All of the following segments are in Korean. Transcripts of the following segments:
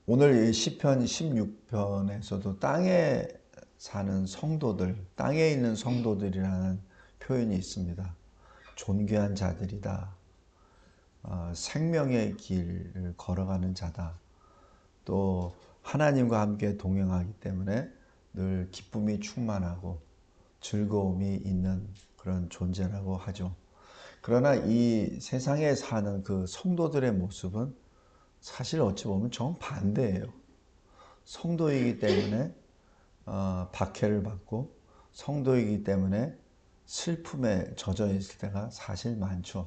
오늘 이 시편 16편에서도 땅에 사는 성도들, 땅에 있는 성도들이라는 표현이 있습니다. 존귀한 자들이다. 생명의 길을 걸어가는 자다. 또 하나님과 함께 동행하기 때문에 늘 기쁨이 충만하고 즐거움이 있는 그런 존재라고 하죠. 그러나 이 세상에 사는 그 성도들의 모습은 사실 어찌 보면 정반대예요. 성도이기 때문에 박해를 받고 성도이기 때문에 슬픔에 젖어 있을 때가 사실 많죠.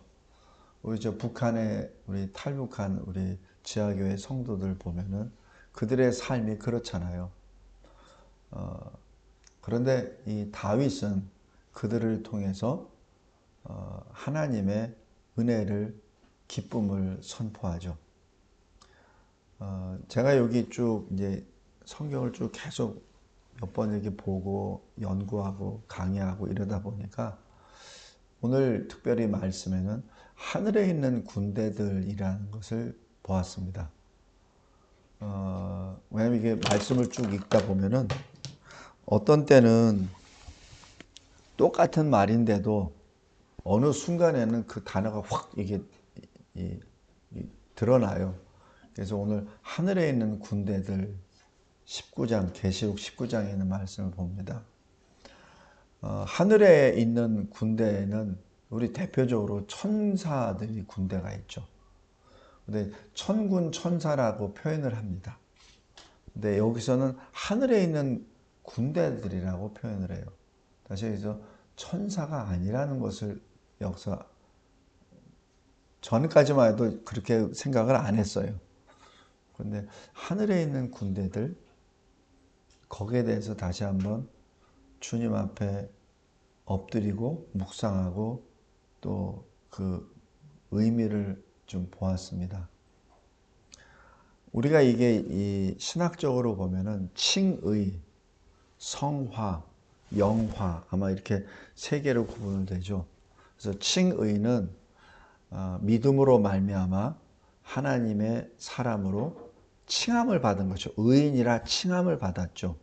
우리 북한의 우리 탈북한 우리 지하교회 성도들 보면은 그들의 삶이 그렇잖아요. 그런데 이 다윗은 그들을 통해서 하나님의 은혜를 기쁨을 선포하죠. 제가 여기 쭉 이제 성경을 쭉 계속 몇 번 이렇게 보고 연구하고 강의하고 이러다 보니까 오늘 특별히 말씀에는 하늘에 있는 군대들이라는 것을 보았습니다. 왜냐면 이게 말씀을 쭉 읽다 보면은 어떤 때는 똑같은 말인데도 어느 순간에는 그 단어가 확 이게 드러나요. 그래서 오늘 하늘에 있는 군대들 19장, 계시록 19장에 있는 말씀을 봅니다. 하늘에 있는 군대에는 우리 대표적으로 천사들이 군대가 있죠. 근데 천군 천사라고 표현을 합니다. 근데 여기서는 하늘에 있는 군대들이라고 표현을 해요. 다시 해서 천사가 아니라는 것을 여기서 전까지만 해도 그렇게 생각을 안 했어요. 그런데 하늘에 있는 군대들, 거기에 대해서 다시 한번 주님 앞에 엎드리고 묵상하고 또 그 의미를 좀 보았습니다. 우리가 이게 이 신학적으로 보면은 칭의, 성화, 영화 아마 이렇게 세 개로 구분을 되죠. 그래서 칭의는 믿음으로 말미암아 하나님의 사람으로 칭함을 받은 거죠. 의인이라 칭함을 받았죠.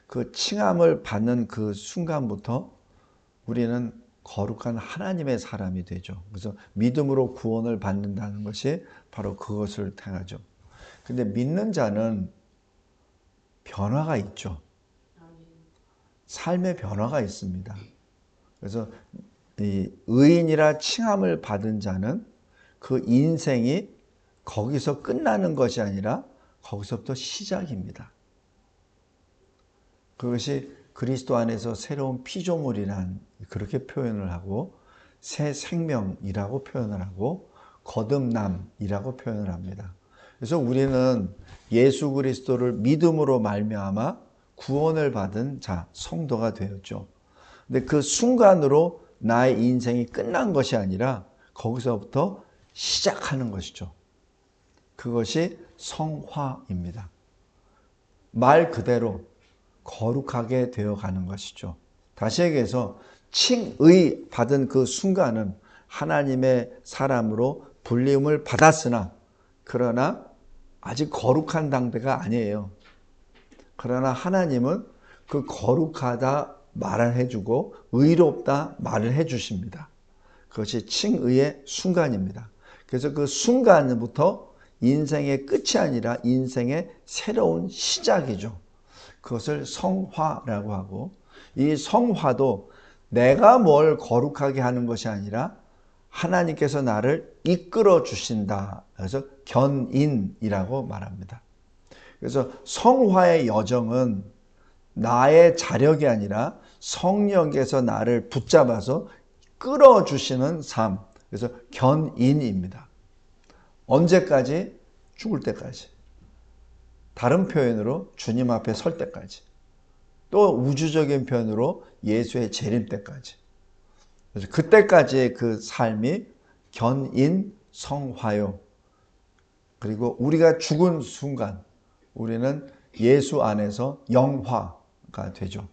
그 칭함을 받는 그 순간부터 우리는 거룩한 하나님의 사람이 되죠. 그래서 믿음으로 구원을 받는다는 것이 바로 그것을 행하죠. 근데 믿는 자는 변화가 있죠. 삶의 변화가 있습니다. 그래서 이 의인이라 칭함을 받은 자는 그 인생이 거기서 끝나는 것이 아니라 거기서부터 시작입니다. 그것이 그리스도 안에서 새로운 피조물이란 그렇게 표현을 하고 새 생명이라고 표현을 하고 거듭남이라고 표현을 합니다. 그래서 우리는 예수 그리스도를 믿음으로 말미암아 구원을 받은 자, 성도가 되었죠. 근데 그 순간으로 나의 인생이 끝난 것이 아니라 거기서부터 시작하는 것이죠. 그것이 성화입니다. 말 그대로 거룩하게 되어 가는 것이죠. 다시 얘기해서 칭의 받은 그 순간은 하나님의 사람으로 불림을 받았으나 그러나 아직 거룩한 당대가 아니에요. 그러나 하나님은 그 거룩하다 말을 해주고 의롭다 말을 해주십니다. 그것이 칭의의 순간입니다. 그래서 그 순간부터 인생의 끝이 아니라 인생의 새로운 시작이죠. 그것을 성화라고 하고 이 성화도 내가 뭘 거룩하게 하는 것이 아니라 하나님께서 나를 이끌어 주신다. 그래서 견인이라고 말합니다. 그래서 성화의 여정은 나의 자력이 아니라 성령께서 나를 붙잡아서 끌어주시는 삶. 그래서 견인입니다. 언제까지? 죽을 때까지. 다른 표현으로 주님 앞에 설 때까지. 또 우주적인 표현으로 예수의 재림 때까지. 그래서 그때까지의 그 삶이 견인 성화요. 그리고 우리가 죽은 순간 우리는 예수 안에서 영화가 되죠.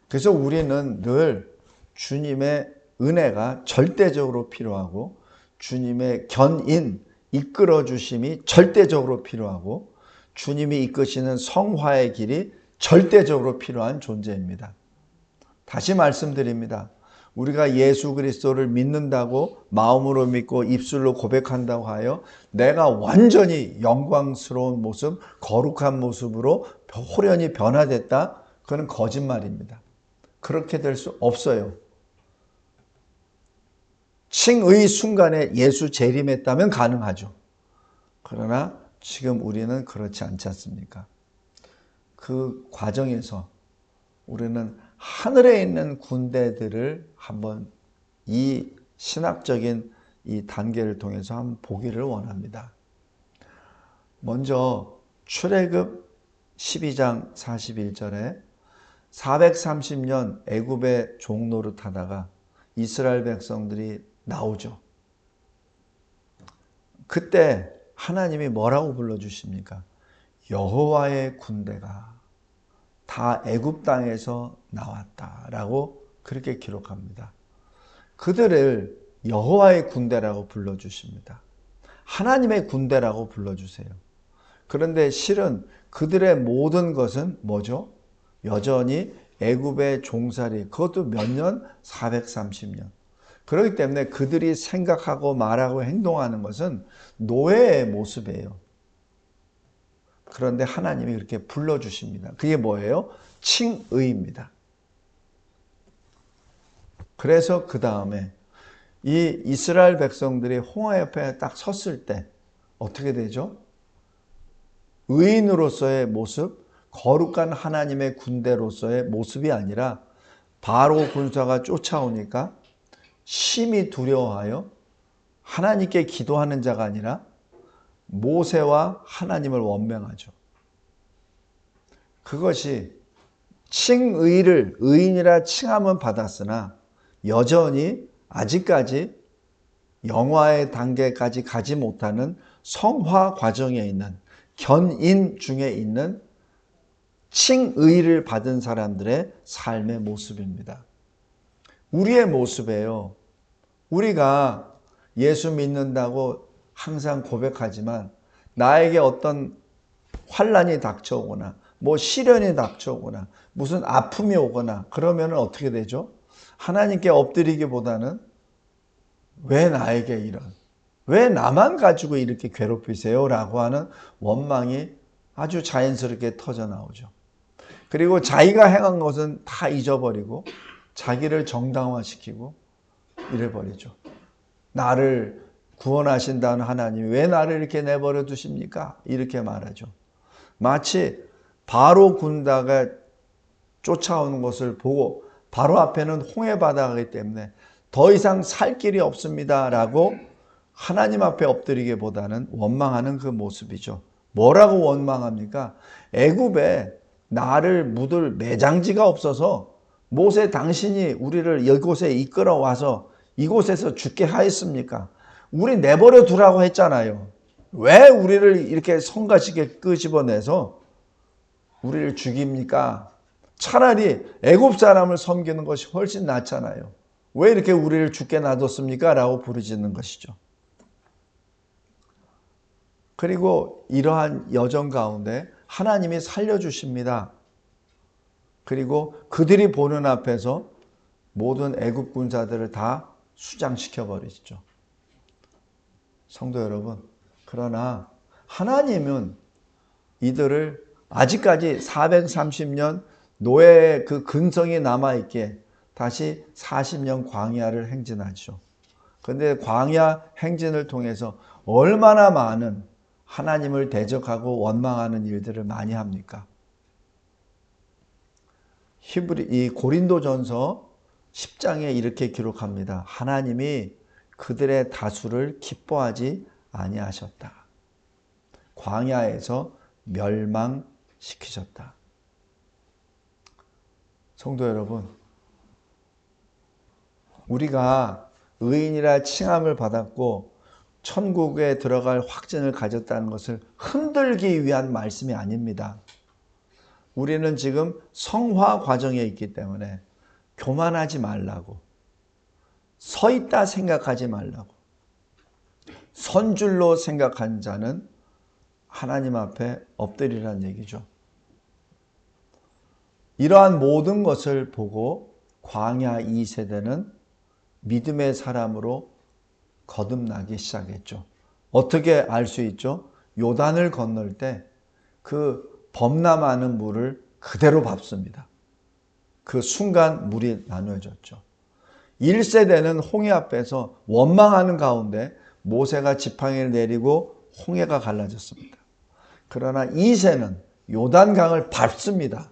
그래서 우리는 늘 주님의 은혜가 절대적으로 필요하고 주님의 견인, 이끌어 주심이 절대적으로 필요하고 주님이 이끄시는 성화의 길이 절대적으로 필요한 존재입니다. 다시 말씀드립니다. 우리가 예수 그리스도를 믿는다고 마음으로 믿고 입술로 고백한다고 하여 내가 완전히 영광스러운 모습, 거룩한 모습으로 호련히 변화됐다? 그건 거짓말입니다. 그렇게 될 수 없어요. 칭의 순간에 예수 재림했다면 가능하죠. 그러나 지금 우리는 그렇지 않지 않습니까? 그 과정에서 우리는 하늘에 있는 군대들을 한번 이 신학적인 이 단계를 통해서 한번 보기를 원합니다. 먼저 출애굽 12장 41절에 430년 애굽의 종노릇 하다가 이스라엘 백성들이 나오죠. 그때 하나님이 뭐라고 불러주십니까? 여호와의 군대가 다 애굽 땅에서 나왔다라고 그렇게 기록합니다. 그들을 여호와의 군대라고 불러주십니다. 하나님의 군대라고 불러주세요. 그런데 실은 그들의 모든 것은 뭐죠? 여전히 애굽의 종살이, 그것도 몇 년? 430년. 그렇기 때문에 그들이 생각하고 말하고 행동하는 것은 노예의 모습이에요. 그런데 하나님이 그렇게 불러주십니다. 그게 뭐예요? 칭의입니다. 그래서 그 다음에 이 이스라엘 백성들이 홍해 옆에 딱 섰을 때 어떻게 되죠? 의인으로서의 모습, 거룩한 하나님의 군대로서의 모습이 아니라 바로 군사가 쫓아오니까 심히 두려워하여 하나님께 기도하는 자가 아니라 모세와 하나님을 원망하죠. 그것이 칭의를 의인이라 칭함은 받았으나 여전히 아직까지 영화의 단계까지 가지 못하는 성화 과정에 있는 견인 중에 있는 칭의를 받은 사람들의 삶의 모습입니다. 우리의 모습이에요. 우리가 예수 믿는다고 항상 고백하지만 나에게 어떤 환난이 닥쳐오거나 뭐 시련이 닥쳐오거나 무슨 아픔이 오거나 그러면 어떻게 되죠? 하나님께 엎드리기보다는 왜 나에게 이런, 왜 나만 가지고 이렇게 괴롭히세요? 라고 하는 원망이 아주 자연스럽게 터져 나오죠. 그리고 자기가 행한 것은 다 잊어버리고 자기를 정당화시키고 이래버리죠. 나를 구원하신다는 하나님이 왜 나를 이렇게 내버려 두십니까? 이렇게 말하죠. 마치 바로 군대가 쫓아오는 것을 보고 바로 앞에는 홍해 바다이기 때문에 더 이상 살 길이 없습니다 라고 하나님 앞에 엎드리기보다는 원망하는 그 모습이죠. 뭐라고 원망합니까? 애굽에 나를 묻을 매장지가 없어서 모세 당신이 우리를 이곳에 이끌어 와서 이곳에서 죽게 하였습니까? 우리 내버려 두라고 했잖아요. 왜 우리를 이렇게 성가시게 끄집어내서 우리를 죽입니까? 차라리 애굽 사람을 섬기는 것이 훨씬 낫잖아요. 왜 이렇게 우리를 죽게 놔뒀습니까? 라고 부르짖는 것이죠. 그리고 이러한 여정 가운데 하나님이 살려주십니다. 그리고 그들이 보는 앞에서 모든 애굽 군사들을 다 수장시켜 버리시죠. 성도 여러분, 그러나 하나님은 이들을 아직까지 430년 노예의 그 근성이 남아있기에 다시 40년 광야를 행진하죠. 그런데 광야 행진을 통해서 얼마나 많은 하나님을 대적하고 원망하는 일들을 많이 합니까? 이 고린도전서 10장에 이렇게 기록합니다. 하나님이 그들의 다수를 기뻐하지 아니하셨다. 광야에서 멸망시키셨다. 성도 여러분, 우리가 의인이라 칭함을 받았고 천국에 들어갈 확증을 가졌다는 것을 흔들기 위한 말씀이 아닙니다. 우리는 지금 성화 과정에 있기 때문에 교만하지 말라고, 서 있다 생각하지 말라고, 선줄로 생각한 자는 하나님 앞에 엎드리라는 얘기죠. 이러한 모든 것을 보고 광야 2세대는 믿음의 사람으로 거듭나기 시작했죠. 어떻게 알 수 있죠? 요단을 건널 때 그 범람하는 물을 그대로 밟습니다. 그 순간 물이 나눠졌죠. 1세대는 홍해 앞에서 원망하는 가운데 모세가 지팡이를 내리고 홍해가 갈라졌습니다. 그러나 2세는 요단강을 밟습니다.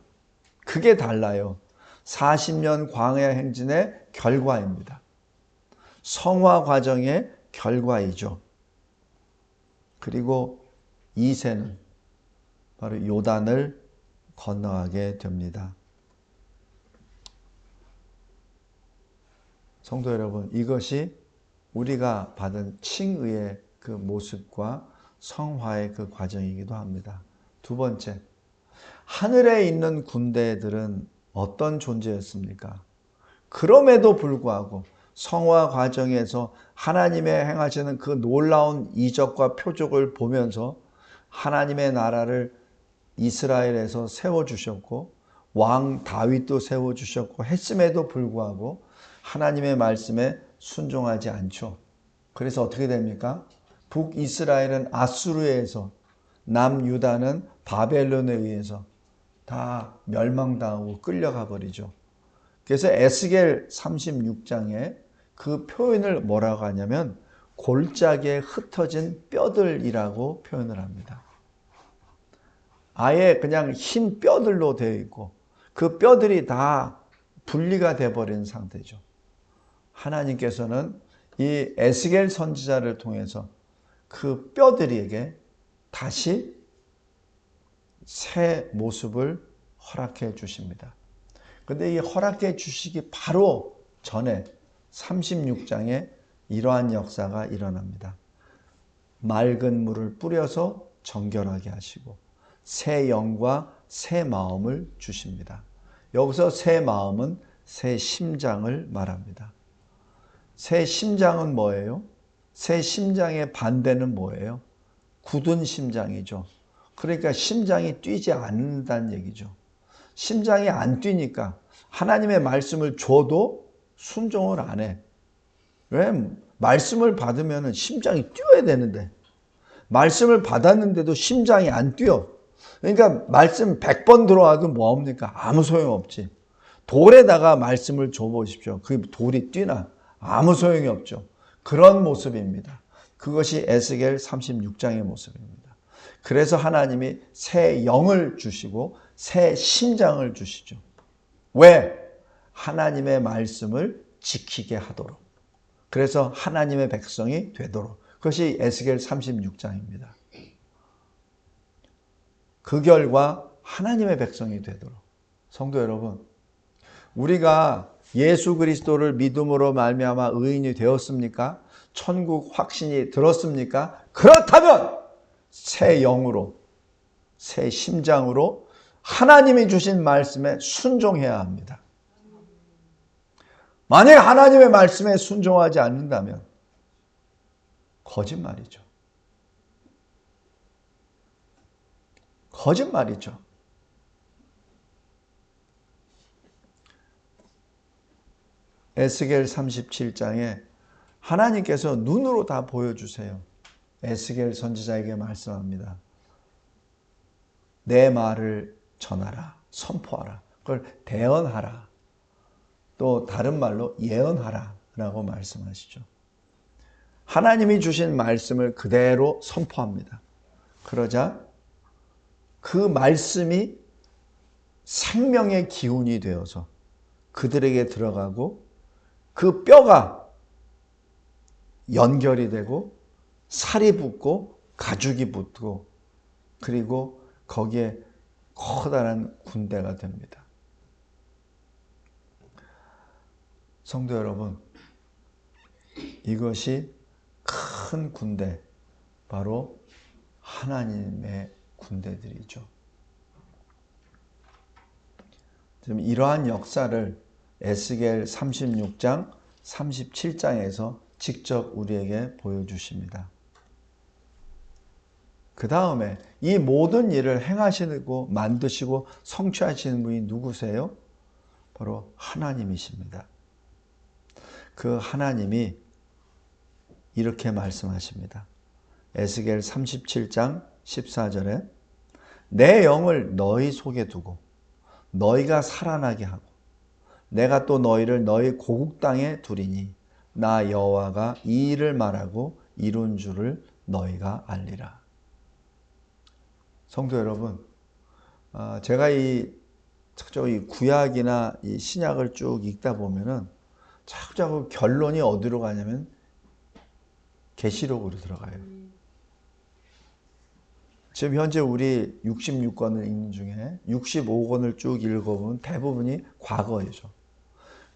그게 달라요. 40년 광야 행진의 결과입니다. 성화 과정의 결과이죠. 그리고 2세는 바로 요단을 건너가게 됩니다. 성도 여러분, 이것이 우리가 받은 칭의의 그 모습과 성화의 그 과정이기도 합니다. 두 번째, 하늘에 있는 군대들은 어떤 존재였습니까? 그럼에도 불구하고 성화 과정에서 하나님의 행하시는 그 놀라운 이적과 표적을 보면서 하나님의 나라를 이스라엘에서 세워주셨고 왕 다윗도 세워주셨고 했음에도 불구하고 하나님의 말씀에 순종하지 않죠. 그래서 어떻게 됩니까? 북이스라엘은 아수르에서, 남유다는 바벨론에 의해서 다 멸망당하고 끌려가 버리죠. 그래서 에스겔 36장에 그 표현을 뭐라고 하냐면 골짜기에 흩어진 뼈들이라고 표현을 합니다. 아예 그냥 흰 뼈들로 되어 있고 그 뼈들이 다 분리가 되어버린 상태죠. 하나님께서는 이 에스겔 선지자를 통해서 그 뼈들에게 다시 새 모습을 허락해 주십니다. 근데 이 허락해 주시기 바로 전에 36장에 이러한 역사가 일어납니다. 맑은 물을 뿌려서 정결하게 하시고 새 영과 새 마음을 주십니다. 여기서 새 마음은 새 심장을 말합니다. 새 심장은 뭐예요? 새 심장의 반대는 뭐예요? 굳은 심장이죠. 그러니까 심장이 뛰지 않는다는 얘기죠. 심장이 안 뛰니까 하나님의 말씀을 줘도 순종을 안 해. 왜? 말씀을 받으면 심장이 뛰어야 되는데 말씀을 받았는데도 심장이 안 뛰어. 그러니까 말씀 100번 들어와도 뭐합니까? 아무 소용없지. 돌에다가 말씀을 줘보십시오. 그 돌이 뛰나? 아무 소용이 없죠. 그런 모습입니다. 그것이 에스겔 36장의 모습입니다. 그래서 하나님이 새 영을 주시고 새 심장을 주시죠. 왜? 하나님의 말씀을 지키게 하도록. 그래서 하나님의 백성이 되도록. 그것이 에스겔 36장입니다. 그 결과 하나님의 백성이 되도록. 성도 여러분, 우리가 예수 그리스도를 믿음으로 말미암아 의인이 되었습니까? 천국 확신이 들었습니까? 그렇다면 새 영으로, 새 심장으로 하나님이 주신 말씀에 순종해야 합니다. 만약 하나님의 말씀에 순종하지 않는다면 거짓말이죠. 거짓말이죠. 에스겔 37장에 하나님께서 눈으로 다 보여주세요. 에스겔 선지자에게 말씀합니다. 내 말을 전하라, 선포하라, 그걸 대언하라, 또 다른 말로 예언하라 라고 말씀하시죠. 하나님이 주신 말씀을 그대로 선포합니다. 그러자 그 말씀이 생명의 기운이 되어서 그들에게 들어가고 그 뼈가 연결이 되고 살이 붙고 가죽이 붙고 그리고 거기에 커다란 군대가 됩니다. 성도 여러분, 이것이 큰 군대, 바로 하나님의 군대들이죠. 이러한 역사를 에스겔 36장, 37장에서 직접 우리에게 보여주십니다. 그 다음에 이 모든 일을 행하시고 만드시고 성취하시는 분이 누구세요? 바로 하나님이십니다. 그 하나님이 이렇게 말씀하십니다. 에스겔 37장 14절에 내 영을 너희 속에 두고 너희가 살아나게 하고 내가 또 너희를 너희 고국 땅에 두리니 나 여호와가 이 일을 말하고 이룬 줄을 너희가 알리라. 성도 여러분, 제가 이 구약이나 이 신약을 쭉 읽다 보면은 자꾸 결론이 어디로 가냐면 계시록으로 들어가요. 지금 현재 우리 66권을 읽는 중에 65권을 쭉 읽어보면 대부분이 과거이죠.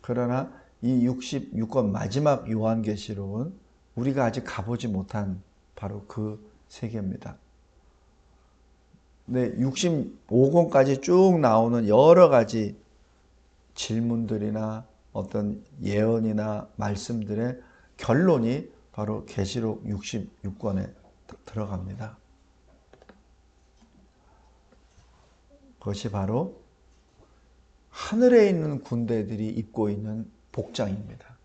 그러나 이 66권 마지막 요한계시록은 우리가 아직 가보지 못한 바로 그 세계입니다. 네, 65권까지 쭉 나오는 여러 가지 질문들이나 어떤 예언이나 말씀들의 결론이 바로 계시록 66권에 들어갑니다. 그것이 바로 하늘에 있는 군대들이 입고 있는 복장입니다.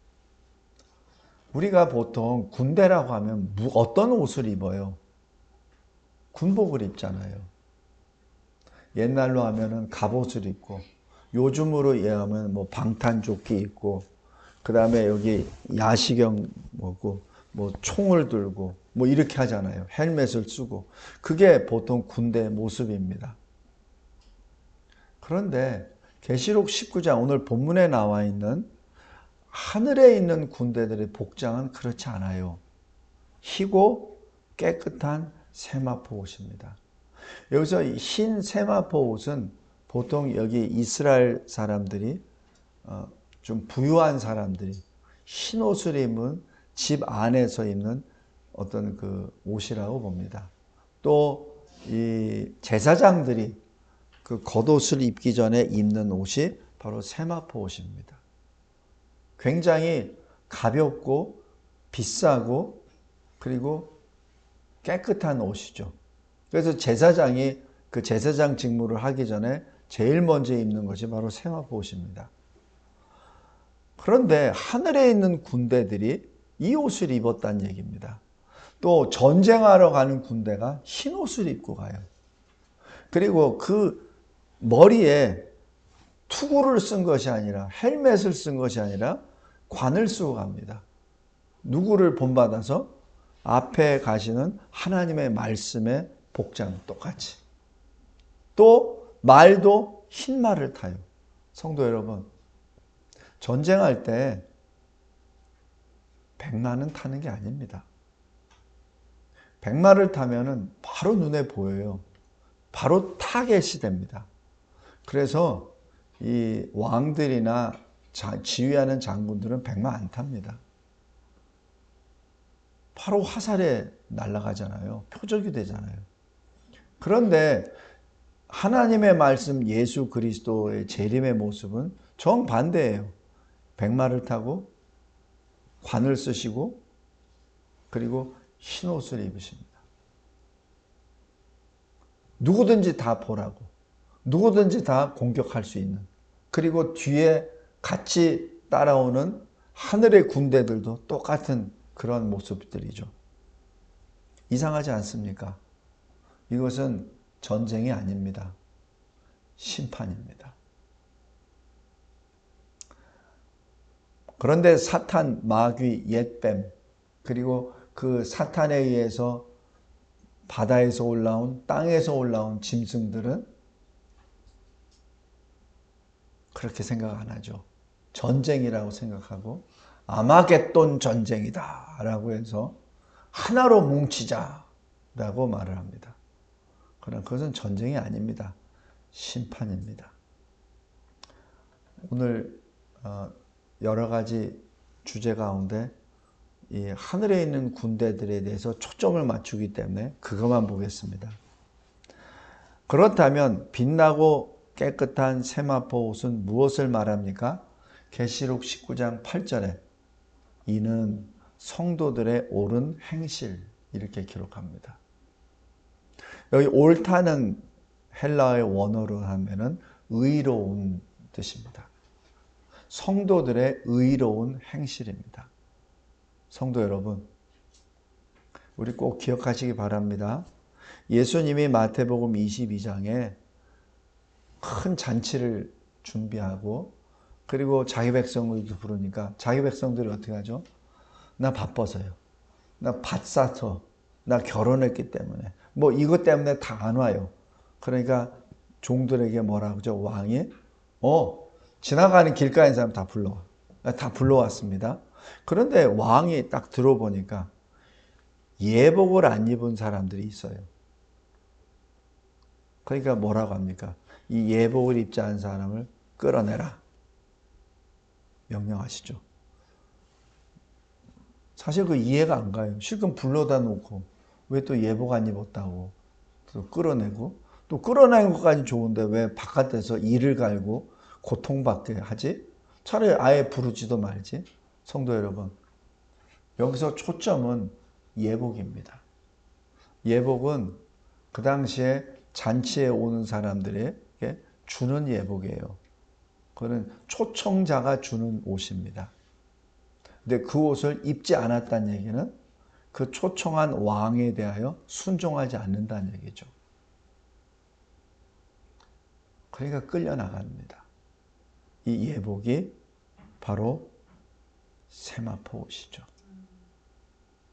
우리가 보통 군대라고 하면 어떤 옷을 입어요? 군복을 입잖아요. 옛날로 하면은 갑옷을 입고, 요즘으로 얘기하면 뭐 방탄조끼 입고, 그 다음에 여기 야시경 뭐고, 뭐 총을 들고, 뭐 이렇게 하잖아요. 헬멧을 쓰고. 그게 보통 군대 모습입니다. 그런데 계시록 19장 오늘 본문에 나와 있는 하늘에 있는 군대들의 복장은 그렇지 않아요. 희고 깨끗한 세마포 옷입니다. 여기서 흰 세마포 옷은 보통 여기 이스라엘 사람들이 좀 부유한 사람들이 흰 옷을 입은 집 안에서 입는 어떤 그 옷이라고 봅니다. 또 이 제사장들이 그 겉옷을 입기 전에 입는 옷이 바로 세마포 옷입니다. 굉장히 가볍고 비싸고 그리고 깨끗한 옷이죠. 그래서 제사장이 그 제사장 직무를 하기 전에 제일 먼저 입는 것이 바로 세마포 옷입니다. 그런데 하늘에 있는 군대들이 이 옷을 입었다는 얘기입니다. 또 전쟁하러 가는 군대가 흰 옷을 입고 가요. 그리고 그 머리에 투구를 쓴 것이 아니라 헬멧을 쓴 것이 아니라 관을 쓰고 갑니다. 누구를 본받아서? 앞에 가시는 하나님의 말씀의 복장 똑같이. 또 말도 흰 말을 타요. 성도 여러분, 전쟁할 때 백마는 타는 게 아닙니다. 백마를 타면은 바로 눈에 보여요. 바로 타겟이 됩니다. 그래서 이 왕들이나 지휘하는 장군들은 백마 안 탑니다. 바로 화살에 날아가잖아요. 표적이 되잖아요. 그런데 하나님의 말씀 예수 그리스도의 재림의 모습은 정반대예요. 백마를 타고 관을 쓰시고 그리고 흰 옷을 입으십니다. 누구든지 다 보라고, 누구든지 다 공격할 수 있는, 그리고 뒤에 같이 따라오는 하늘의 군대들도 똑같은 그런 모습들이죠. 이상하지 않습니까? 이것은 전쟁이 아닙니다. 심판입니다. 그런데 사탄, 마귀, 옛뱀, 그리고 그 사탄에 의해서 바다에서 올라온, 땅에서 올라온 짐승들은 그렇게 생각 안 하죠. 전쟁이라고 생각하고 아마겟돈 전쟁이다 라고 해서 하나로 뭉치자 라고 말을 합니다. 그러나 그것은 전쟁이 아닙니다. 심판입니다. 오늘 여러 가지 주제 가운데 이 하늘에 있는 군대들에 대해서 초점을 맞추기 때문에 그것만 보겠습니다. 그렇다면 빛나고 깨끗한 세마포 옷은 무엇을 말합니까? 계시록 19장 8절에 이는 성도들의 옳은 행실 이렇게 기록합니다. 여기 옳다는 헬라어의 원어로 하면은 의로운 뜻입니다. 성도들의 의로운 행실입니다. 성도 여러분, 우리 꼭 기억하시기 바랍니다. 예수님이 마태복음 22장에 큰 잔치를 준비하고 그리고 자기 백성들도 부르니까 자기 백성들이 어떻게 하죠? 나 바빠서요. 나 밭 사서, 나 결혼했기 때문에 뭐 이것 때문에 다 안 와요. 그러니까 종들에게 뭐라고 하죠? 왕이 지나가는 길가에 있는 사람 다 불러와. 다 불러왔습니다. 그런데 왕이 딱 들어보니까 예복을 안 입은 사람들이 있어요. 그러니까 뭐라고 합니까? 이 예복을 입지 않은 사람을 끌어내라. 명령하시죠. 사실 그 이해가 안 가요. 실컷 불러다 놓고 왜 또 예복 안 입었다고 또 끌어내고 또 끌어내는 것까지 좋은데 왜 바깥에서 이를 갈고 고통받게 하지? 차라리 아예 부르지도 말지. 성도 여러분, 여기서 초점은 예복입니다. 예복은 그 당시에 잔치에 오는 사람들에게 주는 예복이에요. 그거는 초청자가 주는 옷입니다. 근데 그 옷을 입지 않았다는 얘기는 그 초청한 왕에 대하여 순종하지 않는다는 얘기죠. 그러니까 끌려나갑니다. 이 예복이 바로 세마포 옷이죠.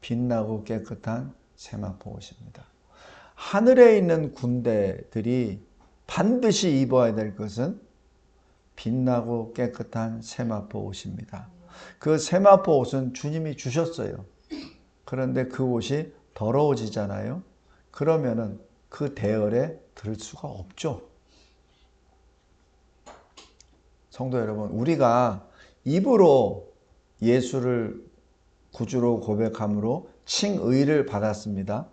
빛나고 깨끗한 세마포 옷입니다. 하늘에 있는 군대들이 반드시 입어야 될 것은 빛나고 깨끗한 세마포 옷입니다. 그 세마포 옷은 주님이 주셨어요. 그런데 그 옷이 더러워지잖아요. 그러면은 그 대열에 들 수가 없죠. 성도 여러분, 우리가 입으로 예수를 구주로 고백함으로 칭의를 받았습니다.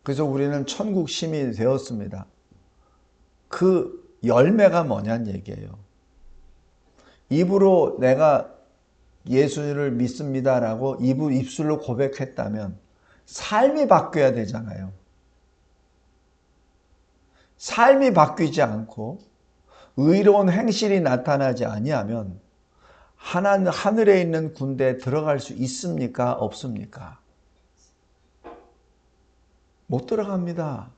그래서 우리는 천국 시민이 되었습니다. 그 열매가 뭐냐는 얘기예요. 입으로 내가 예수를 믿습니다라고 입술로 고백했다면 삶이 바뀌어야 되잖아요. 삶이 바뀌지 않고 의로운 행실이 나타나지 아니하면 하늘에 있는 군대에 들어갈 수 있습니까? 없습니까? 못 들어갑니다.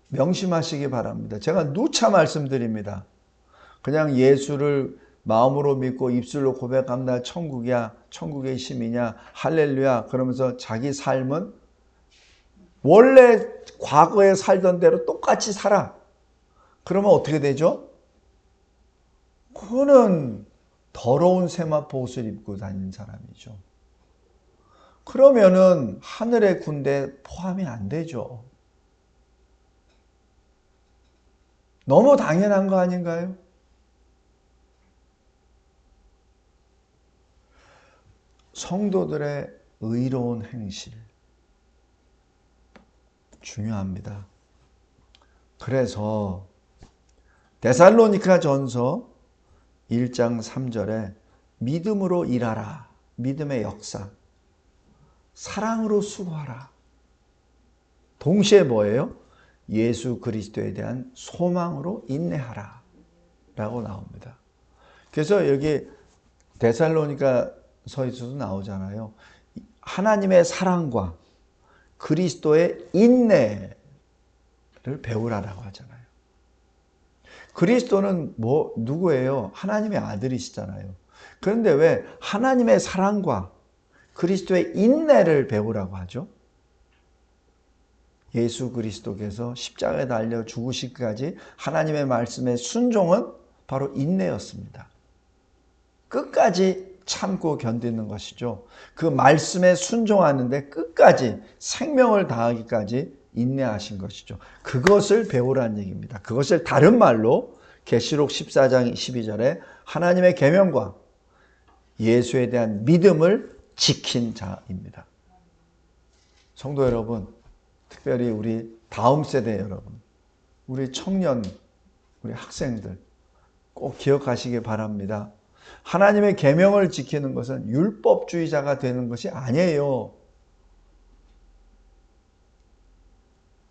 명심하시기 바랍니다. 제가 누차 말씀드립니다. 그냥 예수를 마음으로 믿고 입술로 고백합니다. 천국이야, 천국의 심이냐, 할렐루야. 그러면서 자기 삶은 원래 과거에 살던 대로 똑같이 살아. 그러면 어떻게 되죠? 그거는 더러운 세마포 옷을 입고 다니는 사람이죠. 그러면은 하늘의 군대에 포함이 안 되죠. 너무 당연한 거 아닌가요? 성도들의 의로운 행실 중요합니다. 그래서 데살로니가 전서 1장 3절에 믿음으로 일하라. 믿음의 역사. 사랑으로 수고하라. 동시에 뭐예요? 예수 그리스도에 대한 소망으로 인내하라. 라고 나옵니다. 그래서 여기 데살로니가 서에서도 나오잖아요. 하나님의 사랑과 그리스도의 인내를 배우라라고 하잖아요. 그리스도는 누구예요? 하나님의 아들이시잖아요. 그런데 왜 하나님의 사랑과 그리스도의 인내를 배우라고 하죠? 예수 그리스도께서 십자가에 달려 죽으시기까지 하나님의 말씀에 순종은 바로 인내였습니다. 끝까지 참고 견디는 것이죠. 그 말씀에 순종하는데 끝까지 생명을 다하기까지 인내하신 것이죠. 그것을 배우라는 얘기입니다. 그것을 다른 말로 계시록 14장 12절에 하나님의 계명과 예수에 대한 믿음을 지킨 자입니다. 성도 여러분, 특별히 우리 다음 세대 여러분, 우리 청년, 우리 학생들 꼭 기억하시기 바랍니다. 하나님의 계명을 지키는 것은 율법주의자가 되는 것이 아니에요.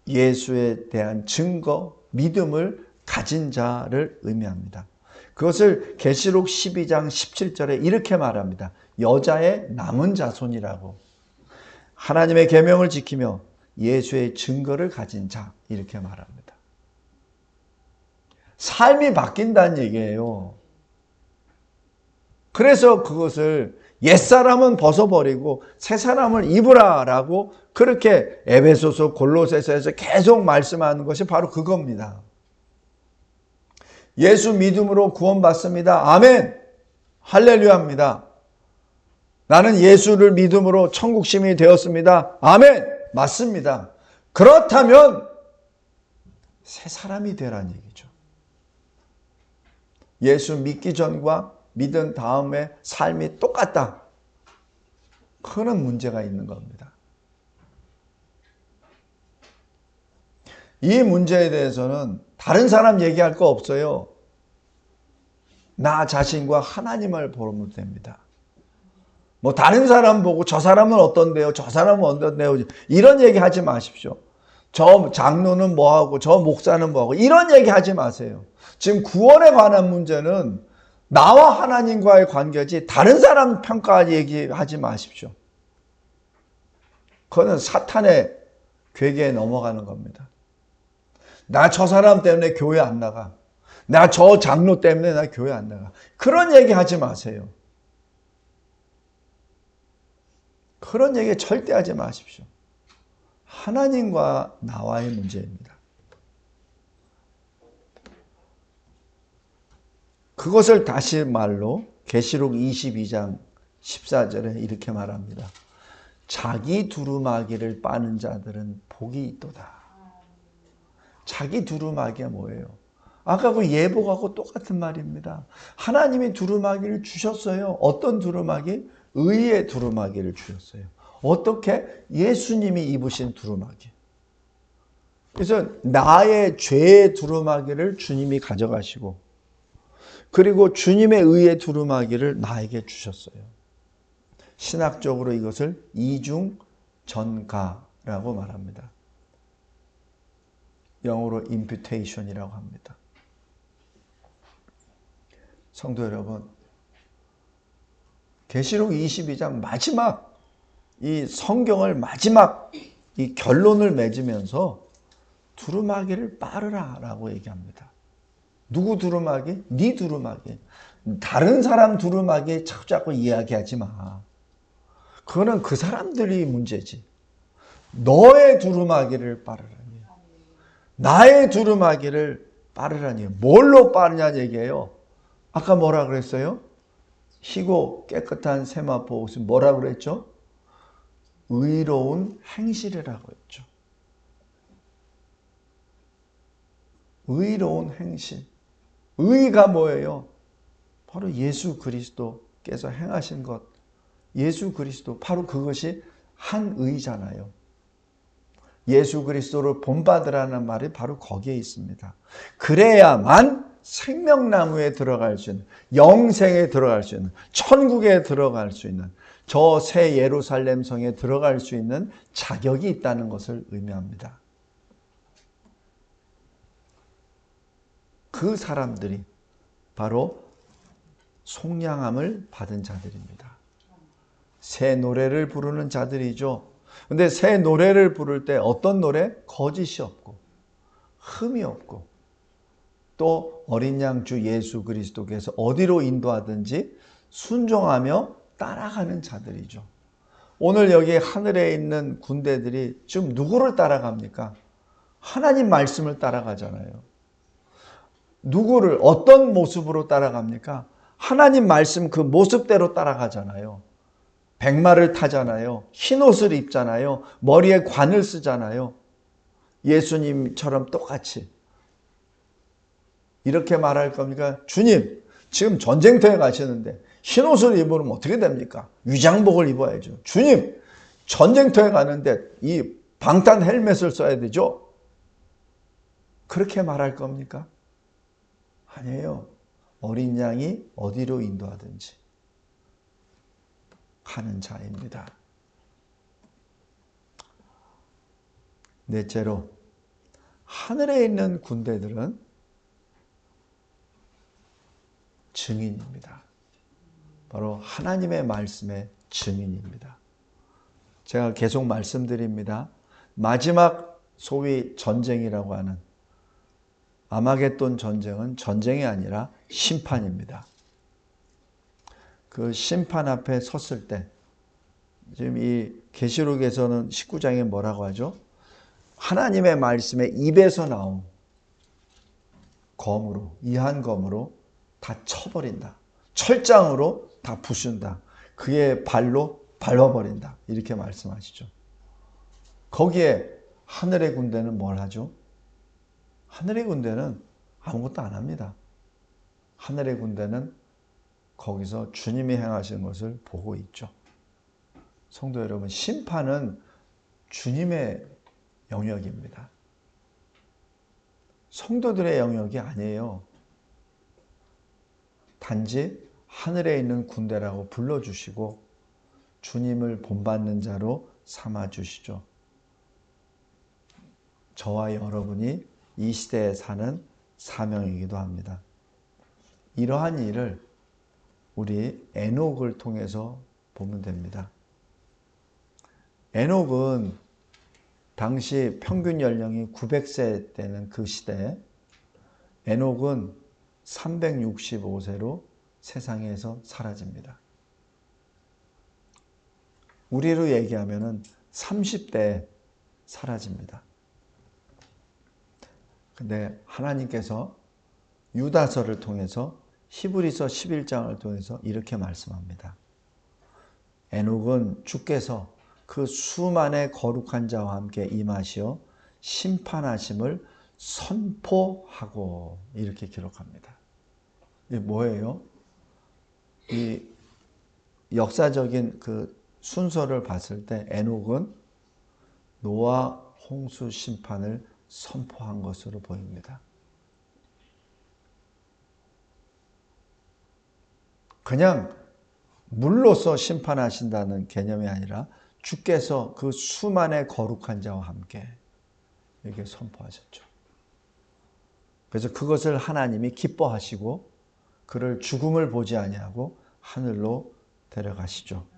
예수에 대한 증거, 믿음을 가진 자를 의미합니다. 그것을 계시록 12장 17절에 이렇게 말합니다. 여자의 남은 자손이라고. 하나님의 계명을 지키며 예수의 증거를 가진 자, 이렇게 말합니다. 삶이 바뀐다는 얘기예요. 그래서 그것을 옛사람은 벗어버리고 새사람을 입으라라고 그렇게 에베소서 골로새서에서 계속 말씀하는 것이 바로 그겁니다. 예수 믿음으로 구원받습니다. 아멘. 할렐루야입니다. 나는 예수를 믿음으로 천국 시민이 되었습니다. 아멘. 맞습니다. 그렇다면 새 사람이 되라는 얘기죠. 예수 믿기 전과 믿은 다음에 삶이 똑같다. 그런 문제가 있는 겁니다. 이 문제에 대해서는 다른 사람 얘기할 거 없어요. 나 자신과 하나님을 보면 됩니다. 뭐 다른 사람 보고 저 사람은 어떤데요? 저 사람은 어떤데요? 이런 얘기 하지 마십시오. 저 장로는 뭐하고 저 목사는 뭐하고 이런 얘기 하지 마세요. 지금 구원에 관한 문제는 나와 하나님과의 관계지 다른 사람 평가 얘기하지 마십시오. 그거는 사탄의 괴계에 넘어가는 겁니다. 나 저 사람 때문에 교회 안 나가. 나 저 장로 때문에 나 교회 안 나가. 그런 얘기 하지 마세요. 그런 얘기 절대 하지 마십시오. 하나님과 나와의 문제입니다. 그것을 다시 말로 계시록 22장 14절에 이렇게 말합니다. 자기 두루마기를 빠는 자들은 복이 있도다. 자기 두루마기가 뭐예요? 아까 그 예복하고 똑같은 말입니다. 하나님이 두루마기를 주셨어요. 어떤 두루마기? 의의 두루마기를 주셨어요. 어떻게? 예수님이 입으신 두루마기. 그래서 나의 죄의 두루마기를 주님이 가져가시고 그리고 주님의 의의 두루마기를 나에게 주셨어요. 신학적으로 이것을 이중전가라고 말합니다. 영어로 imputation이라고 합니다. 성도 여러분, 계시록 22장 마지막 이 성경을 마지막 이 결론을 맺으면서 두루마기를 빠르라라고 얘기합니다. 누구 두루마기? 네 두루마기. 다른 사람 두루마기 자꾸 이야기하지 마. 그거는 그 사람들이 문제지. 너의 두루마기를 빠르라니. 나의 두루마기를 빠르라니. 뭘로 빠르냐는 얘기예요. 아까 뭐라 그랬어요? 희고 깨끗한 세마포 옷은 뭐라 그랬죠? 의로운 행실이라고 했죠. 의로운 행실. 의가 뭐예요? 바로 예수 그리스도께서 행하신 것. 예수 그리스도. 바로 그것이 한 의잖아요. 예수 그리스도를 본받으라는 말이 바로 거기에 있습니다. 그래야만 생명나무에 들어갈 수 있는, 영생에 들어갈 수 있는, 천국에 들어갈 수 있는, 저 새 예루살렘 성에 들어갈 수 있는 자격이 있다는 것을 의미합니다. 그 사람들이 바로 속량함을 받은 자들입니다. 새 노래를 부르는 자들이죠. 근데 새 노래를 부를 때 어떤 노래? 거짓이 없고 흠이 없고 또 어린 양 주 예수 그리스도께서 어디로 인도하든지 순종하며 따라가는 자들이죠. 오늘 여기 하늘에 있는 군대들이 지금 누구를 따라갑니까? 하나님 말씀을 따라가잖아요. 누구를 어떤 모습으로 따라갑니까? 하나님 말씀 그 모습대로 따라가잖아요. 백마를 타잖아요. 흰옷을 입잖아요. 머리에 관을 쓰잖아요. 예수님처럼 똑같이. 이렇게 말할 겁니까? 주님, 지금 전쟁터에 가시는데 흰옷을 입으면 어떻게 됩니까? 위장복을 입어야죠. 주님, 전쟁터에 가는데 이 방탄 헬멧을 써야 되죠? 그렇게 말할 겁니까? 아니에요. 어린 양이 어디로 인도하든지 가는 자입니다. 넷째로, 하늘에 있는 군대들은 증인입니다. 바로 하나님의 말씀의 증인입니다. 제가 계속 말씀드립니다. 마지막 소위 전쟁이라고 하는 아마겟돈 전쟁은 전쟁이 아니라 심판입니다. 그 심판 앞에 섰을 때, 지금 이 계시록에서는 19장에 뭐라고 하죠? 하나님의 말씀의 입에서 나온 검으로, 이한검으로 다 쳐버린다. 철장으로 다 부순다. 그의 발로 밟아버린다. 이렇게 말씀하시죠. 거기에 하늘의 군대는 뭘 하죠? 하늘의 군대는 아무것도 안 합니다. 하늘의 군대는 거기서 주님이 행하신 것을 보고 있죠. 성도 여러분, 심판은 주님의 영역입니다. 성도들의 영역이 아니에요. 단지 하늘에 있는 군대라고 불러주시고 주님을 본받는 자로 삼아주시죠. 저와 여러분이 이 시대에 사는 사명이기도 합니다. 이러한 일을 우리 에녹을 통해서 보면 됩니다. 에녹은 당시 평균 연령이 900세 되는 그 시대에 에녹은 365세로 세상에서 사라집니다. 우리로 얘기하면 30대에 사라집니다. 근데 하나님께서 유다서를 통해서 히브리서 11장을 통해서 이렇게 말씀합니다. 에녹은 주께서 그 수만의 거룩한 자와 함께 임하시어 심판하심을 선포하고 이렇게 기록합니다. 이게 뭐예요? 이 역사적인 그 순서를 봤을 때 에녹은 노아 홍수 심판을 선포한 것으로 보입니다. 그냥 물로서 심판하신다는 개념이 아니라 주께서 그 수만의 거룩한 자와 함께 이렇게 선포하셨죠. 그래서 그것을 하나님이 기뻐하시고 그를 죽음을 보지 아니하고 하늘로 데려가시죠.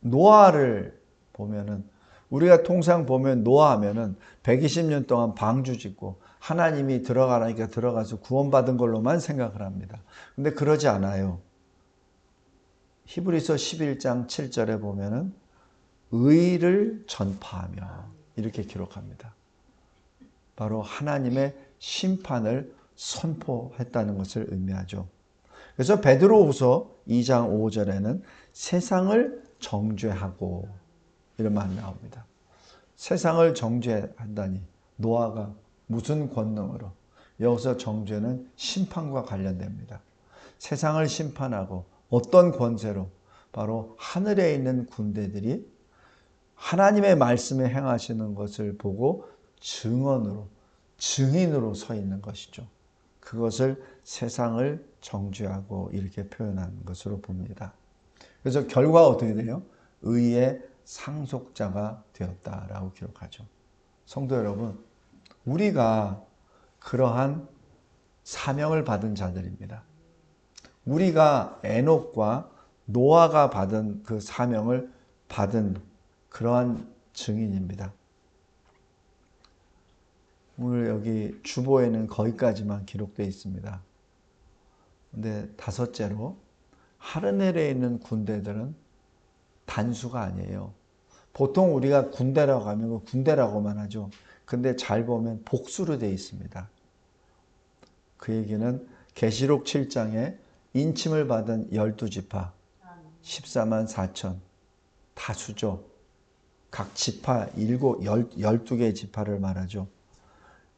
노아를 보면은 우리가 통상 보면 노아하면은 120년 동안 방주 짓고 하나님이 들어가라니까 들어가서 구원받은 걸로만 생각을 합니다. 근데 그러지 않아요. 히브리서 11장 7절에 보면은 의를 전파하며 이렇게 기록합니다. 바로 하나님의 심판을 선포했다는 것을 의미하죠. 그래서 베드로후서 2장 5절에는 세상을 정죄하고 이런 말이 나옵니다. 세상을 정죄한다니 노아가 무슨 권능으로? 여기서 정죄는 심판과 관련됩니다. 세상을 심판하고 어떤 권세로? 바로 하늘에 있는 군대들이 하나님의 말씀에 행하시는 것을 보고 증언으로, 증인으로 서 있는 것이죠. 그것을 세상을 정죄하고 이렇게 표현한 것으로 봅니다. 그래서 결과가 어떻게 돼요? 의의 상속자가 되었다라고 기록하죠. 성도 여러분, 우리가 그러한 사명을 받은 자들입니다. 우리가 에녹과 노아가 받은 그 사명을 받은 그러한 증인입니다. 오늘 여기 주보에는 거기까지만 기록되어 있습니다. 근데 다섯째로 하늘에 있는 군대들은 단수가 아니에요. 보통 우리가 군대라고 하면 군대라고만 하죠. 근데 잘 보면 복수로 되어 있습니다. 그 얘기는 계시록 7장에 인침을 받은 12지파 14만 4천 다수죠. 각 지파 12개의 지파를 말하죠.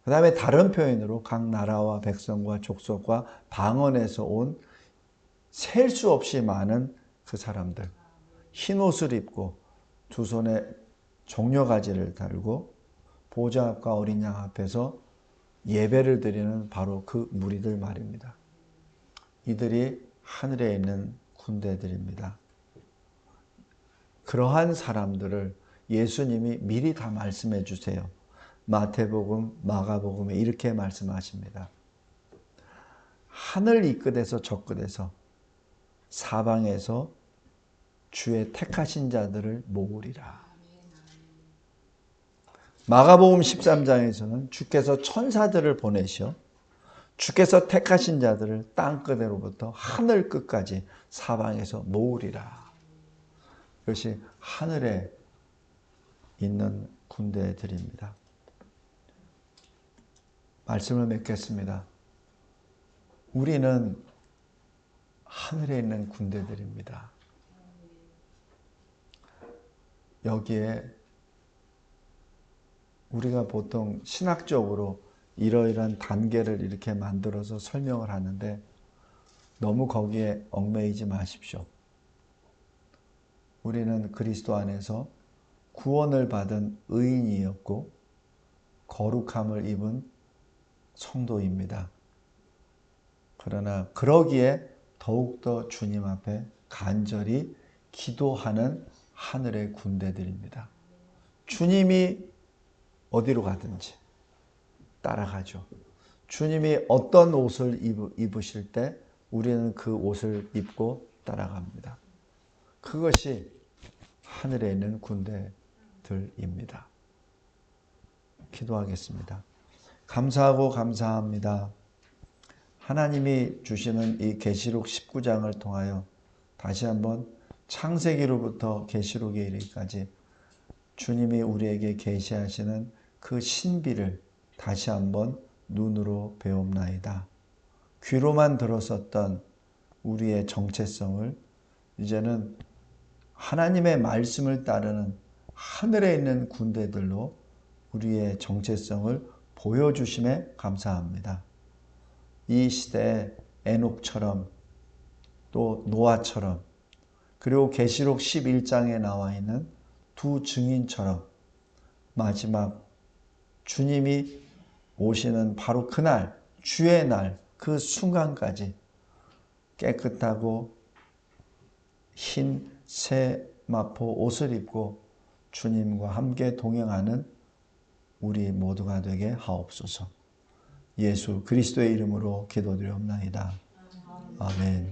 그 다음에 다른 표현으로 각 나라와 백성과 족속과 방언에서 온 셀 수 없이 많은 그 사람들. 흰 옷을 입고 두 손에 종려가지를 달고 보좌 앞과 어린 양 앞에서 예배를 드리는 바로 그 무리들 말입니다. 이들이 하늘에 있는 군대들입니다. 그러한 사람들을 예수님이 미리 다 말씀해 주세요. 마태복음, 마가복음에 이렇게 말씀하십니다. 하늘 이 끝에서 저 끝에서 사방에서 주의 택하신 자들을 모으리라. 마가복음 13장에서는 주께서 천사들을 보내셔 주께서 택하신 자들을 땅 끝으로부터 하늘 끝까지 사방에서 모으리라. 이것이 하늘에 있는 군대들입니다. 말씀을 맺겠습니다. 우리는 하늘에 있는 군대들입니다. 여기에 우리가 보통 신학적으로 이러이러한 단계를 이렇게 만들어서 설명을 하는데 너무 거기에 얽매이지 마십시오. 우리는 그리스도 안에서 구원을 받은 의인이었고 거룩함을 입은 성도입니다. 그러나 그러기에 더욱더 주님 앞에 간절히 기도하는 하늘의 군대들입니다. 주님이 어디로 가든지 따라가죠. 주님이 어떤 옷을 입으실 때 우리는 그 옷을 입고 따라갑니다. 그것이 하늘에 있는 군대들입니다. 기도하겠습니다. 감사하고 감사합니다. 하나님이 주시는 이 계시록 19장을 통하여 다시 한번 창세기로부터 계시록에 이르기까지 주님이 우리에게 계시하시는 그 신비를 다시 한번 눈으로 배웁나이다. 귀로만 들었었던 우리의 정체성을 이제는 하나님의 말씀을 따르는 하늘에 있는 군대들로 우리의 정체성을 보여주심에 감사합니다. 이 시대에 에녹처럼 또 노아처럼 그리고 계시록 11장에 나와 있는 두 증인처럼 마지막 주님이 오시는 바로 그날, 주의 날, 그 순간까지 깨끗하고 흰 세마포 옷을 입고 주님과 함께 동행하는 우리 모두가 되게 하옵소서. 예수 그리스도의 이름으로 기도드리옵나이다. 아멘.